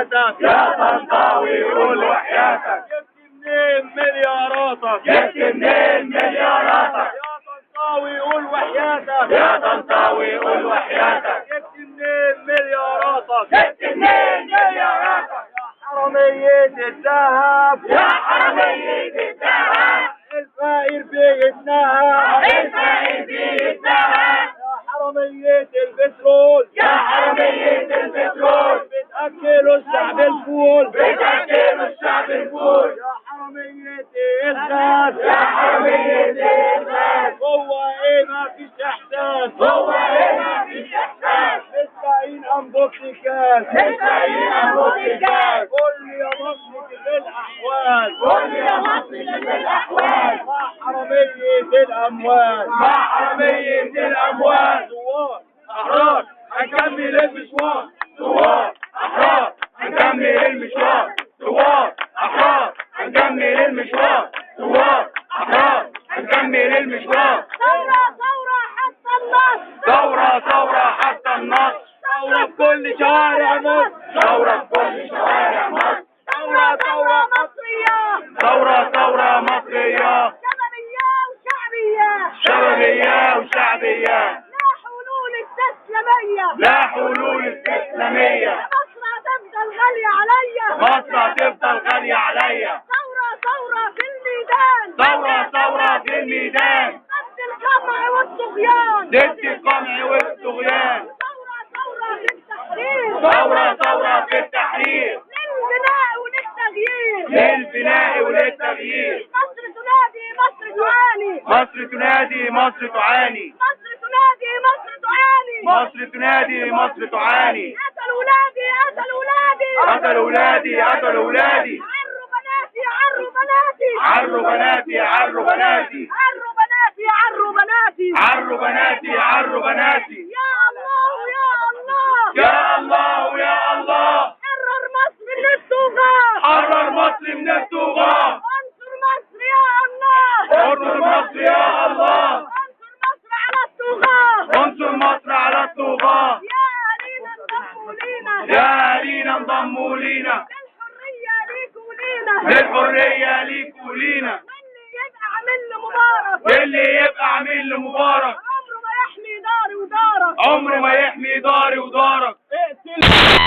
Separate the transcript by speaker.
Speaker 1: وحياتك
Speaker 2: يا طنطاوي قول وحياتك.
Speaker 1: جبت منين ملياراتك؟
Speaker 2: جبت منين ملياراتك؟
Speaker 1: يا طنطاوي قول وحياتك
Speaker 2: يا طنطاوي قول وحياتك.
Speaker 1: جبت منين ملياراتك؟
Speaker 2: جبت منين ملياراتك؟
Speaker 1: يا حرامية الذهب
Speaker 2: يا حرامية الذهب
Speaker 1: الفقير بيتنهب
Speaker 2: الفقير بيتنهب.
Speaker 1: يا حرامية البترول
Speaker 2: يا حرامية البترول
Speaker 1: بتأكلوا الشعب الفول
Speaker 2: بتأكلوا الشعب الفول.
Speaker 1: يا حرامية الغاز
Speaker 2: يا حرامية الغاز
Speaker 1: هو ايه ما فيش احساس
Speaker 2: هو ايه ما فيش احساس.
Speaker 1: مستعين انبوكس كاس
Speaker 2: مستعين انبوكس كاس.
Speaker 1: قول لي يا مصر في الاحوال
Speaker 2: قول لي يا مصر في الاحوال
Speaker 1: مع حرامية الاموال
Speaker 2: مع حرامية الاموال.
Speaker 1: ثوار احرار هنكمل المشوار
Speaker 2: ثوار احرار هنكمل المشوار. ثوار احرار هنكمل المشوار. ثوار احرار هنكمل المشوار.
Speaker 3: ثورة حتى النصر.
Speaker 2: ثورة حتى النصر.
Speaker 1: ثورة في كل شوارع مصر
Speaker 2: ثورة في كل شوارع مصر.
Speaker 3: ثورة مصرية.
Speaker 2: ثورة مصرية. شبابية وشعبية.
Speaker 3: لا حلول استسلامية.
Speaker 2: لا حلول استسلامية.
Speaker 3: مصر هتفضل غالية عليا.
Speaker 2: مصر هتفضل غالية عليا.
Speaker 3: ثورة في الميدان.
Speaker 2: ثورة في الميدان.
Speaker 3: ضد القمع والطغيان.
Speaker 2: ضد القمع والطغيان.
Speaker 3: ثورة في التحرير.
Speaker 2: ثورة في التحرير.
Speaker 3: للبناء وللتغيير.
Speaker 2: للبناء وللتغيير.
Speaker 3: مصر تنادي مصر تعاني.
Speaker 2: مصر تنادي مصر تعاني.
Speaker 3: مصر تنادي مصر تعاني.
Speaker 2: مصر تنادي مصر تعاني.
Speaker 3: قتل ولادي قتل ولادي.
Speaker 2: قتل ولادي قتل ولادي.
Speaker 3: عروا بناتي عروا بناتي.
Speaker 2: عروا بناتي عروا بناتي.
Speaker 3: عروا بناتي عروا بناتي.
Speaker 2: عروا بناتي عروا بناتي.
Speaker 3: يا الله يا الله.
Speaker 2: يا الله يا الله.
Speaker 3: حرر مصر من الطغاة.
Speaker 2: حرر مصر من الطغاة.
Speaker 3: انصر مصر يا الله.
Speaker 2: انصر مصر يا الله.
Speaker 3: انصر مصر على الطغاة.
Speaker 2: انصر مصر على الطغاة.
Speaker 3: يا أهالينا انضموا لينا.
Speaker 2: يا أهالينا انضموا لينا.
Speaker 3: للحرية ليكوا لينا.
Speaker 2: للحرية ليكوا لينا.
Speaker 3: واللي يبقى عامل له مبارك.
Speaker 2: واللي يبقى عامل له مبارك
Speaker 3: عمره ما يحمي داري ودارك.
Speaker 2: عمره ما يحمي داري ودارك.
Speaker 1: اقتل